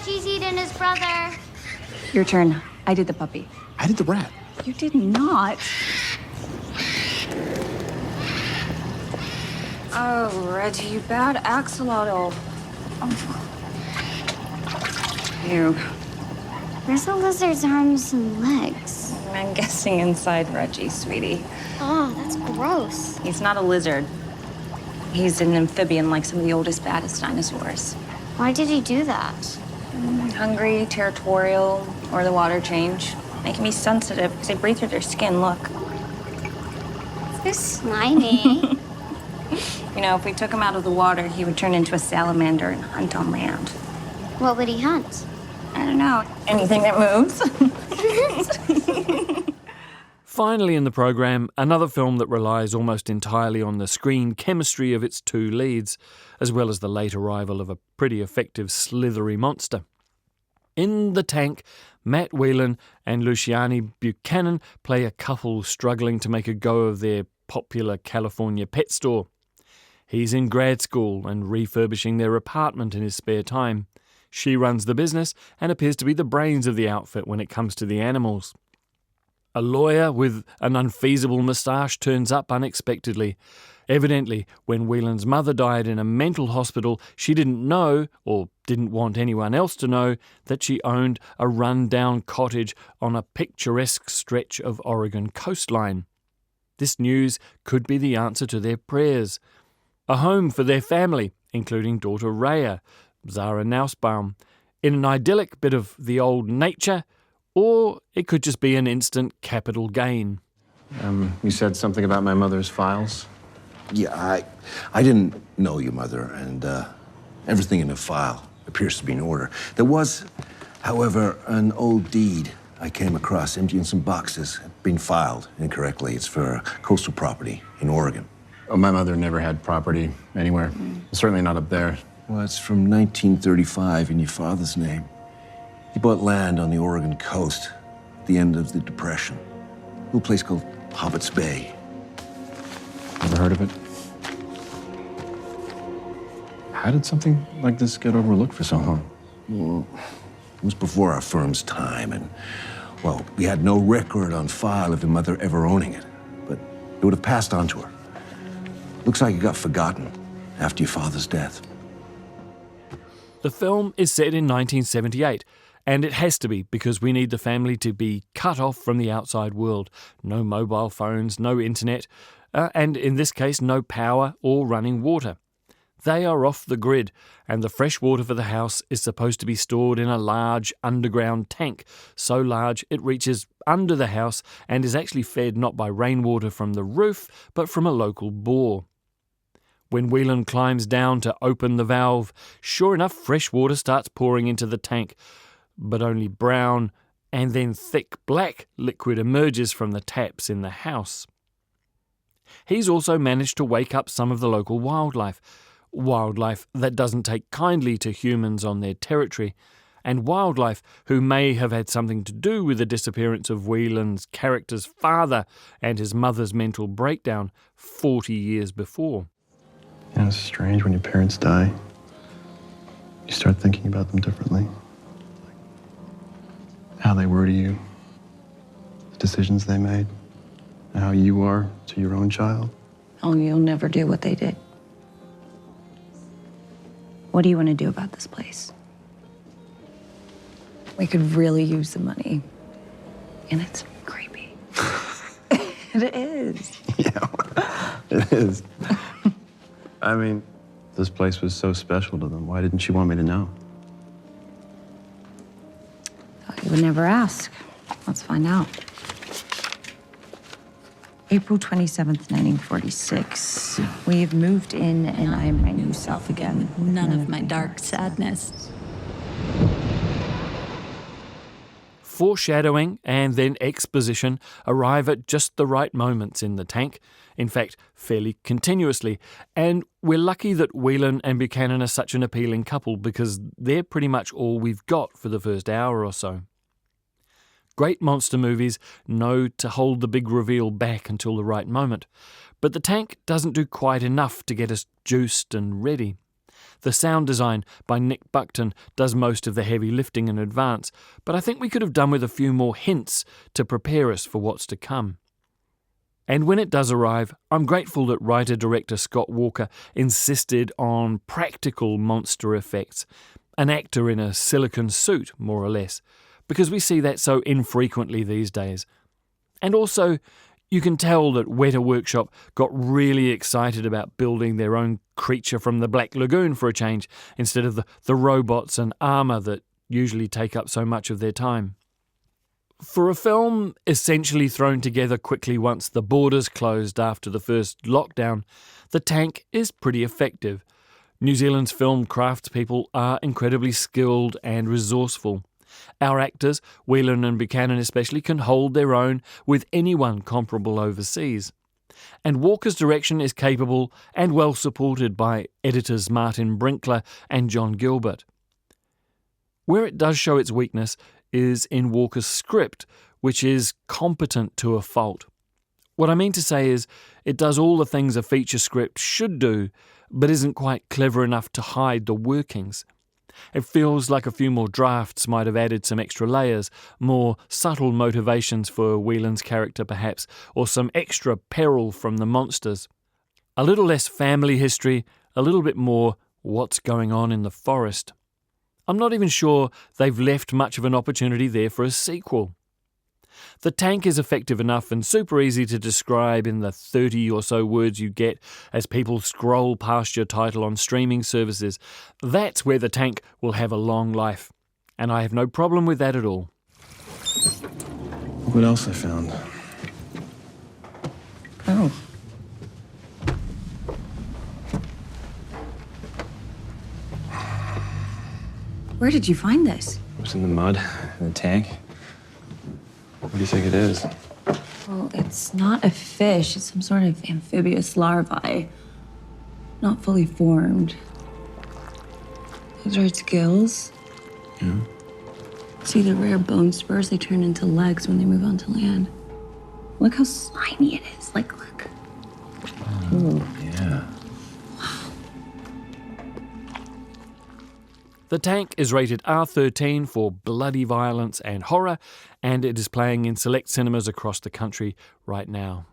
Reggie's eaten his brother. Your turn. I did the puppy. I did the rat. You did not. Oh, Reggie, you bad axolotl. Oh. Ew. Where's the lizard's arms and legs? I'm guessing inside Reggie, sweetie. Oh, that's gross. He's not a lizard. He's an amphibian like some of the oldest, baddest dinosaurs. Why did he do that? Hungry, territorial, or the water change. Making me sensitive because they breathe through their skin, look. It's slimy. You know, if we took him out of the water, he would turn into a salamander and hunt on land. What would he hunt? I don't know. Anything that moves. Finally in the program, another film that relies almost entirely on the screen chemistry of its two leads, as well as the late arrival of a pretty effective slithery monster. In The Tank, Matt Whelan and Luciani Buchanan play a couple struggling to make a go of their popular California pet store. He's in grad school and refurbishing their apartment in his spare time. She runs the business and appears to be the brains of the outfit when it comes to the animals. A lawyer with an unfeasible moustache turns up unexpectedly. Evidently, when Whelan's mother died in a mental hospital, she didn't know, or didn't want anyone else to know, that she owned a run-down cottage on a picturesque stretch of Oregon coastline. This news could be the answer to their prayers. A home for their family, including daughter Rhea, Zara Nussbaum, in an idyllic bit of the old nature, or it could just be an instant capital gain. You said something about my mother's files? Yeah, I didn't know your mother, and everything in the file appears to be in order. There was, however, an old deed I came across emptying some boxes. Been filed incorrectly. It's for coastal property in Oregon. Oh, my mother never had property anywhere. Certainly not up there. Well, it's from 1935 in your father's name. He bought land on the Oregon coast at the end of the Depression. A little place called Hobbit's Bay. Never heard of it. How did something like this get overlooked for so long? Well, it was before our firm's time, and, well, we had no record on file of your mother ever owning it, but it would have passed on to her. Looks like it got forgotten after your father's death. The film is set in 1978, and it has to be because we need the family to be cut off from the outside world. No mobile phones, no internet, and in this case, no power or running water. They are off the grid, and the fresh water for the house is supposed to be stored in a large underground tank, so large it reaches under the house and is actually fed not by rainwater from the roof, but from a local bore. When Whelan climbs down to open the valve, sure enough, fresh water starts pouring into the tank, but only brown and then thick black liquid emerges from the taps in the house. He's also managed to wake up some of the local wildlife that doesn't take kindly to humans on their territory, and wildlife who may have had something to do with the disappearance of Whelan's character's father and his mother's mental breakdown 40 years before. Yeah, it's strange when your parents die. You start thinking about them differently. How they were to you, the decisions they made, how you are to your own child. Oh, you'll never do what they did. What do you want to do about this place? We could really use the money. And it's creepy. It is. Yeah, it is. I mean, this place was so special to them. Why didn't you want me to know? Thought you would never ask. Let's find out. April 27th, 1946. We've moved in and I am my new self again. None of my dark sadness. Foreshadowing and then exposition arrive at just the right moments in The Tank, in fact, fairly continuously, and we're lucky that Whelan and Buchanan are such an appealing couple because they're pretty much all we've got for the first hour or so. Great monster movies know to hold the big reveal back until the right moment, but The Tank doesn't do quite enough to get us juiced and ready. The sound design by Nick Buckton does most of the heavy lifting in advance, but I think we could have done with a few more hints to prepare us for what's to come. And when it does arrive, I'm grateful that writer-director Scott Walker insisted on practical monster effects, an actor in a silicone suit, more or less, because we see that so infrequently these days. And also, you can tell that Weta Workshop got really excited about building their own creature from the Black Lagoon for a change, instead of the robots and armour that usually take up so much of their time. For a film essentially thrown together quickly once the borders closed after the first lockdown, The Tank is pretty effective. New Zealand's film craftspeople are incredibly skilled and resourceful. Our actors, Whelan and Buchanan especially, can hold their own with anyone comparable overseas. And Walker's direction is capable and well supported by editors Martin Brinkler and John Gilbert. Where it does show its weakness is in Walker's script, which is competent to a fault. What I mean to say is, it does all the things a feature script should do, but isn't quite clever enough to hide the workings. It feels like a few more drafts might have added some extra layers, more subtle motivations for Whelan's character perhaps, or some extra peril from the monsters. A little less family history, a little bit more what's going on in the forest. I'm not even sure they've left much of an opportunity there for a sequel. The Tank is effective enough and super easy to describe in the 30 or so words you get as people scroll past your title on streaming services. That's where The Tank will have a long life, and I have no problem with that at all. What else I found? Oh. Where did you find this? It was in the mud, in the tank. What do you think it is? Well, it's not a fish. It's some sort of amphibious larvae. Not fully formed. Those are its gills. Yeah. See the rare bone spurs? They turn into legs when they move onto land. Look how slimy it is. Like, look. Ooh. Yeah. The Tank is rated R13 for bloody violence and horror, and it is playing in select cinemas across the country right now.